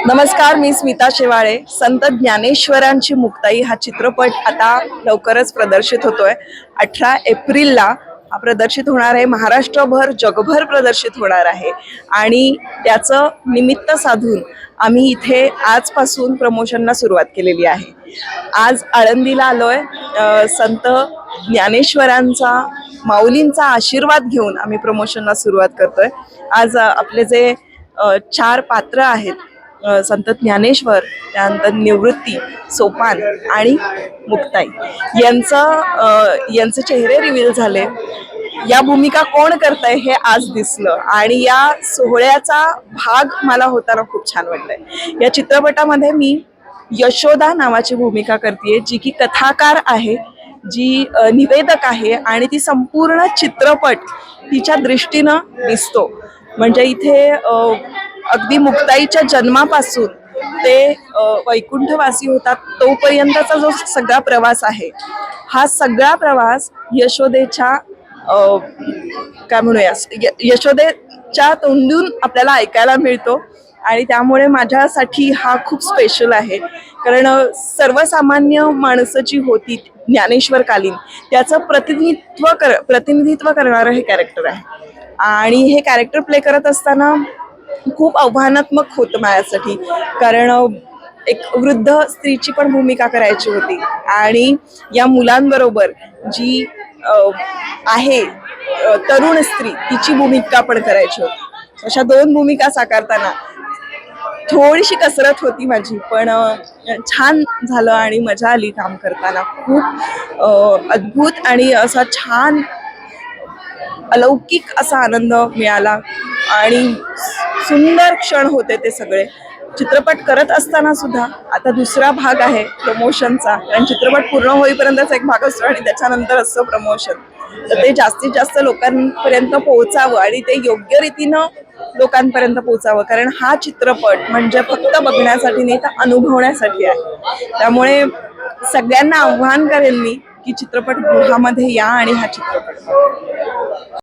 नमस्कार, मी स्मिता शेवाळे. संत ज्ञानेश्वरांची मुक्ताई हा चित्रपट आता लवकरच प्रदर्शित होतोय. 18 एप्रिलला हा प्रदर्शित होणार आहे. महाराष्ट्रभर, जगभर प्रदर्शित होणार आहे आणि त्याचं निमित्त साधून आम्ही इथे आजपासून प्रमोशनला सुरुवात केलेली आहे. आज आळंदीला आलोय. संत ज्ञानेश्वरांचा, माऊलींचा आशीर्वाद घेऊन आम्ही प्रमोशनला सुरुवात करतोय. आज आपले जे 4 पात्र आहेत, संत ज्ञानेश्वर, त्यानंतर निवृत्ती, सोपान आणि मुक्ताई यांचे चेहरे रिव्हील झाले. या भूमिका कोण करतंय हे आज दिसलं आणि या सोहळ्याचा भाग मला होताना खूप छान वाटतंय. या चित्रपटामध्ये मी यशोदा नावाची भूमिका करतेय, जी की कथाकार आहे, जी निवेदक आहे आणि ती संपूर्ण चित्रपट तिच्या दृष्टीनं दिसतो. म्हणजे इथे अगदी मुक्ताईच्या जन्मापासून ते वैकुंठवासी होतात तोपर्यंतचा जो सगळा प्रवास आहे, हा सगळा प्रवास यशोदेच्या काय म्हणूया, यशोदेच्या तोंडून आपल्याला ऐकायला मिळतो आणि त्यामुळे माझ्यासाठी हा खूप स्पेशल आहे. कारण सर्वसामान्य माणसं जी होती ज्ञानेश्वरकालीन, त्याचं प्रतिनिधित्व करणारं हे कॅरेक्टर आहे आणि हे कॅरेक्टर प्ले करत असताना खूप आव्हानात्मक होतं माझ्यासाठी. कारण एक वृद्ध स्त्रीची पण भूमिका करायची होती आणि या मुलांबरोबर जी आहे तरुण स्त्री, तिची भूमिका पण करायची होती. अशा 2 भूमिका साकारताना थोडीशी कसरत होती माझी, पण छान झालं आणि मजा आली काम करताना. खूप अद्भुत आणि असा छान अलौकिक असा आनंद मिळाला आणि सुंदर क्षण होते ते सगळे. चित्रपट करत असताना सुद्धा आता दुसरा भाग आहे प्रमोशनचा, कारण चित्रपट पूर्ण होईपर्यंतच एक भाग असतो आणि त्याच्यानंतर असतं प्रमोशन. तर ते जास्तीत जास्त लोकांपर्यंत पोहोचावं आणि ते योग्य रीतीनं लोकांपर्यंत पोहोचावं, कारण हा चित्रपट म्हणजे फक्त बघण्यासाठी नाही तर अनुभवण्यासाठी आहे. त्यामुळे सगळ्यांना आव्हान करेन मी की चित्रपटगृहामध्ये या आणि हा चित्रपट